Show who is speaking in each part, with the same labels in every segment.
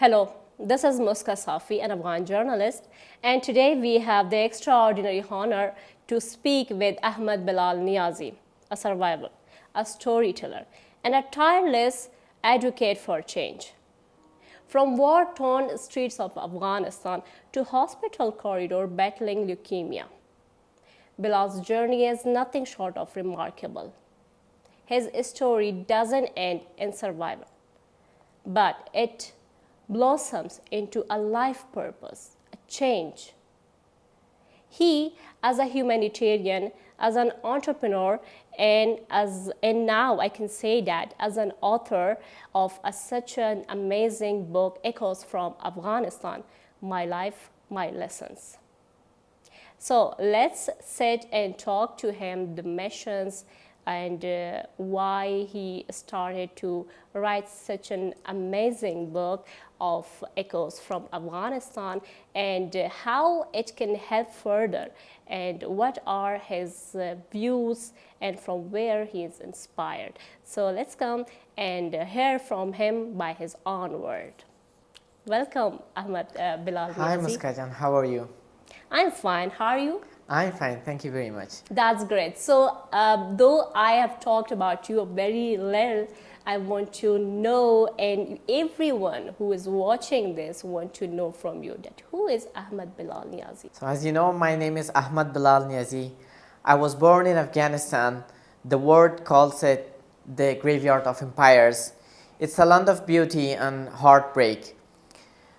Speaker 1: Hello, this is Muska Safi, an Afghan journalist, and today we have the extraordinary honor to speak with Ahmad Bilal Niazi, a survivor, a storyteller, and a tireless advocate for change. From war-torn streets of Afghanistan to hospital corridor battling leukemia, Bilal's journey is nothing short of remarkable. His story doesn't end in survival, but it blossoms into a life purpose, a change. He, as a humanitarian, as an entrepreneur, and now I can say that as an author of such an amazing book, Echoes from Afghanistan, My Life, My Lessons. So let's sit and talk to him the missions and why he started to write such an amazing book of Echoes from Afghanistan, and how it can help further, and what are his views and from where he is inspired. So let's come and hear from him by his own word. Welcome, Ahmad Bilal.
Speaker 2: Hi, Muska, how are you?
Speaker 1: I'm fine. How are you?
Speaker 2: I'm fine, thank you very much.
Speaker 1: That's great. So, though I have talked about you very little, I want to know, and everyone who is watching this want to know from you, that who is Ahmad Bilal Niazi?
Speaker 2: So, as you know, my name is Ahmad Bilal Niazi. I was born in Afghanistan. The word calls it the graveyard of empires. It's a land of beauty and heartbreak.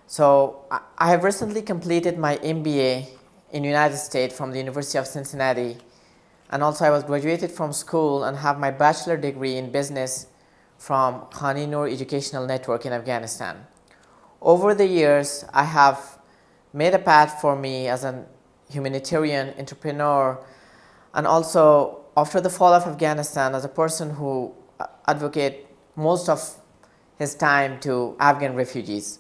Speaker 2: So, I have recently completed my MBA in United States from the University of Cincinnati, and also I was graduated from school and have my bachelor degree in business from Khani Noor Educational Network in Afghanistan. Over the years, I have made a path for me as a humanitarian entrepreneur, and also after the fall of Afghanistan, as a person who advocate most of his time to Afghan refugees.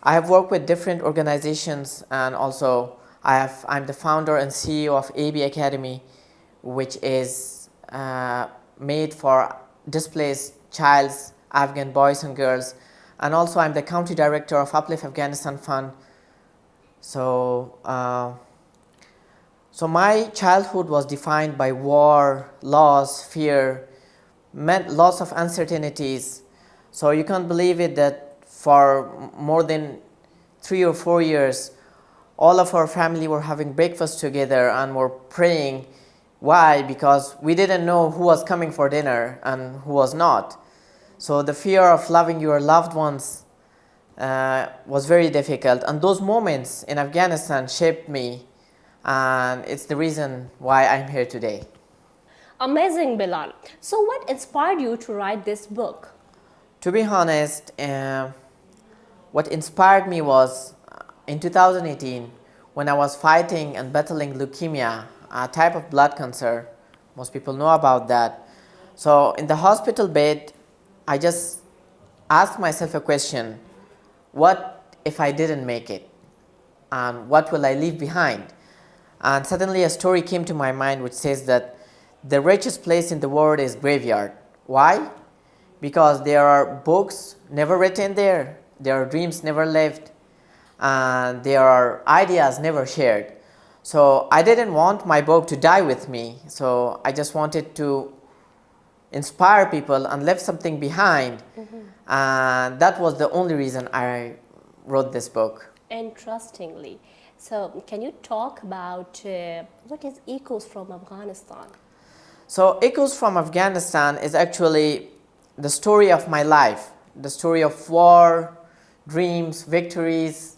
Speaker 2: I have worked with different organizations, and also I'm the founder and CEO of AB Academy, which is made for displaced child's Afghan boys and girls, and also I'm the country director of Uplift Afghanistan Fund. So my childhood was defined by war, loss, fear, lots of uncertainties. So you can't believe it that for more than 3 or 4 years, all of our family were having breakfast together and were praying. Why? Because we didn't know who was coming for dinner and who was not. So the fear of loving your loved ones was very difficult. And those moments in Afghanistan shaped me. And it's the reason why I'm here today.
Speaker 1: Amazing, Bilal. So what inspired you to write this book?
Speaker 2: To be honest, what inspired me was in 2018, when I was fighting and battling leukemia, a type of blood cancer. Most people know about that. So in the hospital bed, I just asked myself a question: what if I didn't make it? And what will I leave behind? And suddenly a story came to my mind which says that the richest place in the world is graveyard. Why? Because there are books never written there, there are dreams never lived, and there are ideas never shared. So I didn't want my book to die with me. So I just wanted to inspire people and leave something behind. And that was the only reason I wrote this book.
Speaker 1: Interestingly. So can you talk about what is Echoes from Afghanistan?
Speaker 2: So Echoes from Afghanistan is actually the story of my life, the story of war, dreams, victories,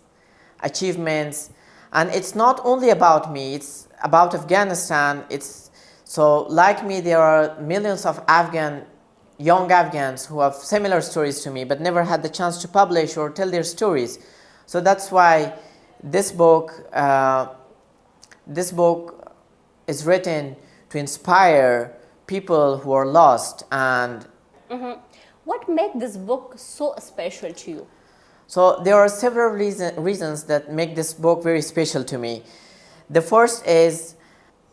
Speaker 2: achievements. And it's not only about me, it's about Afghanistan. So like me, there are millions of young Afghans who have similar stories to me but never had the chance to publish or tell their stories. So that's why this book is written to inspire people who are lost. And
Speaker 1: what makes this book so special to you?
Speaker 2: So there are several reasons that make this book very special to me. The first is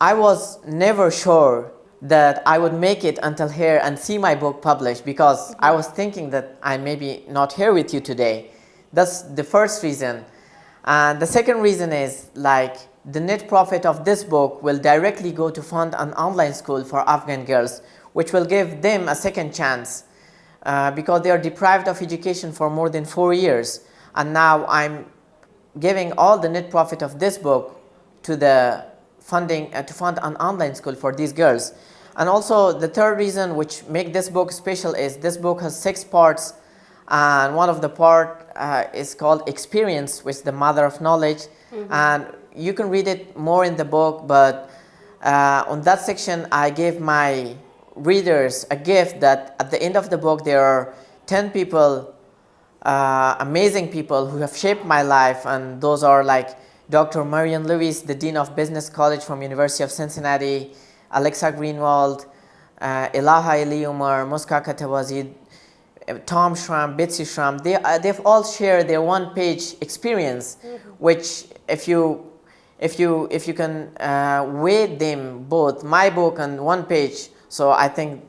Speaker 2: I was never sure that I would make it until here and see my book published, because I was thinking that I may be not here with you today. That's the first reason. And the second reason is like the net profit of this book will directly go to fund an online school for Afghan girls, which will give them a second chance because they are deprived of education for more than 4 years. And now I'm giving all the net profit of this book to the funding to fund an online school for these girls. And also the third reason which make this book special is this book has 6 parts, and one of the part is called experience, which is the mother of knowledge. And you can read it more in the book, but on that section I gave my readers a gift that at the end of the book there are 10 people, amazing people who have shaped my life, and those are like Dr. Marian Lewis, the Dean of Business College from University of Cincinnati, Alexa Greenwald, Elaha Eli Umar, Muska Safi, Tom Schramm, Betsy Schramm. They've all shared their one-page experience, which if you can weigh them both, my book and one page, so I think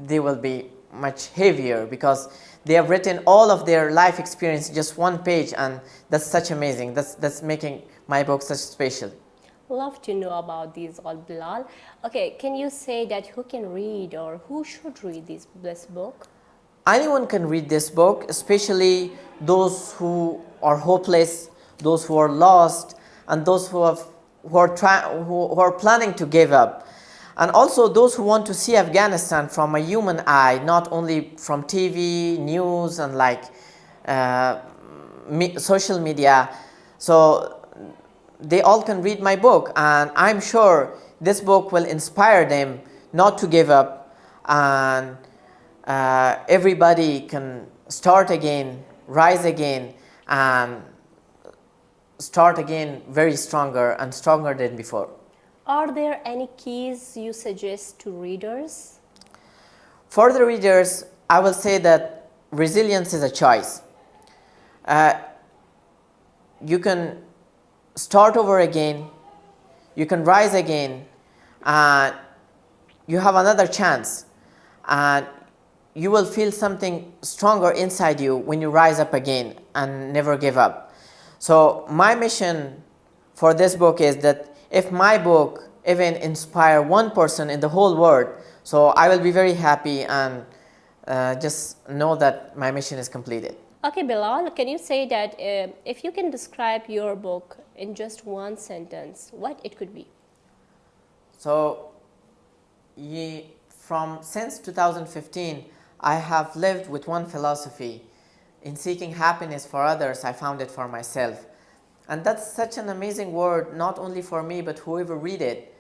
Speaker 2: they will be much heavier because they have written all of their life experience in just one page, and that's such amazing. That's making my book such special.
Speaker 1: Love to know about these all, Bilal. Okay, can you say that who can read or who should read this book?
Speaker 2: Anyone can read this book, especially those who are hopeless, those who are lost, and those who are planning to give up. And also those who want to see Afghanistan from a human eye, not only from TV, news, and like social media. So they all can read my book, and I'm sure this book will inspire them not to give up, and everybody can start again, rise again, and start again very stronger and stronger than before.
Speaker 1: Are there any keys you suggest to readers?
Speaker 2: For the readers, I will say that resilience is a choice. You can start over again, you can rise again, and you have another chance, and you will feel something stronger inside you when you rise up again and never give up. So my mission for this book is that if my book even inspire one person in the whole world, so I will be very happy, and just know that my mission is completed.
Speaker 1: Okay, Bilal, can you say that if you can describe your book in just one sentence, what it could be?
Speaker 2: So since 2015, I have lived with one philosophy. In seeking happiness for others, I found it for myself. And that's such an amazing word, not only for me, but whoever read it,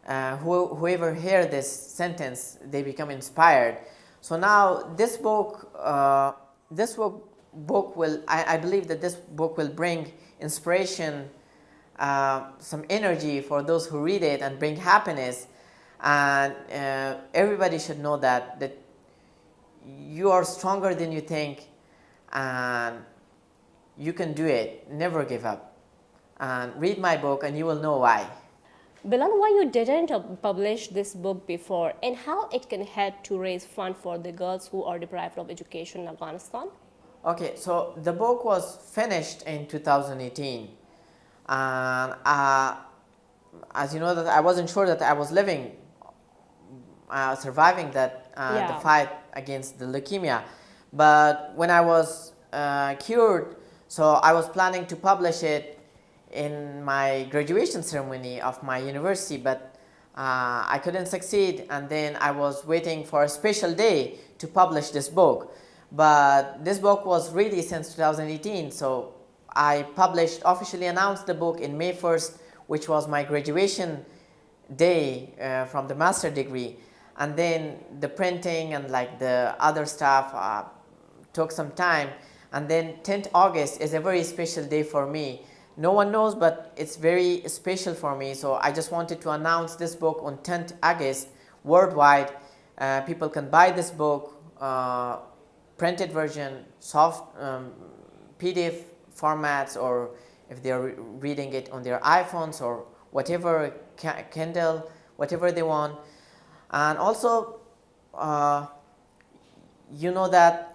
Speaker 2: whoever hear this sentence, they become inspired. So now this book will, I believe that this book will bring inspiration, some energy for those who read it, and bring happiness. And everybody should know that you are stronger than you think, and you can do it. Never give up. And read my book and you will know why.
Speaker 1: Bilal, why you didn't publish this book before, and how it can help to raise funds for the girls who are deprived of education in Afghanistan?
Speaker 2: Okay, so the book was finished in 2018, and as you know, that I wasn't sure that I was surviving that the fight against the leukemia. But when I was cured, so I was planning to publish it in my graduation ceremony of my university, but I couldn't succeed, and then I was waiting for a special day to publish this book. But this book was ready since 2018, so I officially announced the book in May 1st, which was my graduation day from the master's degree. And then the printing and like the other stuff took some time. And then 10th August is a very special day for me. No one knows, but it's very special for me. So I just wanted to announce this book on 10th August worldwide. People can buy this book, printed version, soft PDF formats, or if they're reading it on their iPhones or whatever, Kindle, whatever they want. And also, you know that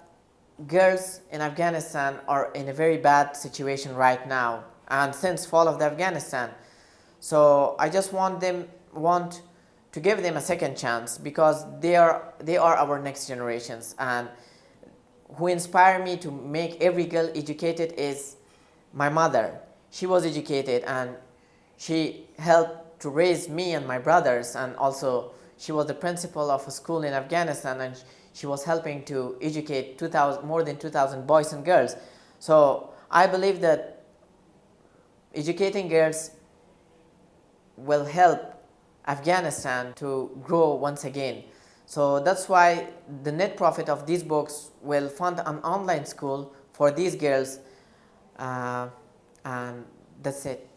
Speaker 2: girls in Afghanistan are in a very bad situation right now, and since fall of the Afghanistan. So I just want to give them a second chance, because they are our next generations, and who inspire me to make every girl educated is my mother. She was educated and she helped to raise me and my brothers, and also she was the principal of a school in Afghanistan, and she was helping to educate more than 2,000 boys and girls. So I believe that educating girls will help Afghanistan to grow once again. So that's why the net profit of these books will fund an online school for these girls, and that's it.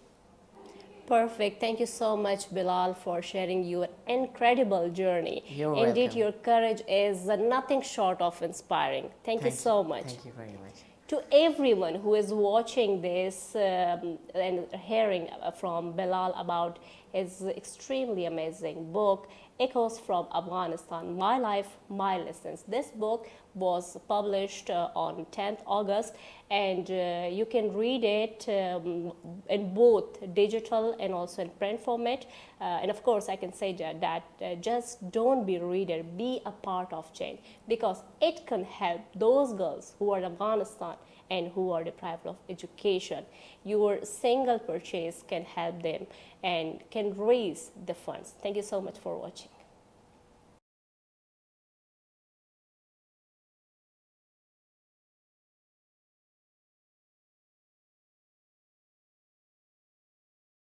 Speaker 1: Perfect. Thank you so much, Bilal, for sharing your incredible journey.
Speaker 2: You're
Speaker 1: Indeed,
Speaker 2: welcome.
Speaker 1: your courage is nothing short of inspiring. Thank you so much.
Speaker 2: Thank you very much.
Speaker 1: To everyone who is watching this and hearing from Bilal about his extremely amazing book, Echoes from Afghanistan, My Life, My Lessons. This book was published on 10th August, and you can read it in both digital and also in print format. And of course, I can say that just don't be a reader, be a part of change, because it can help those girls who are in Afghanistan and who are deprived of education. Your single purchase can help them and can raise the funds. Thank you so much for watching.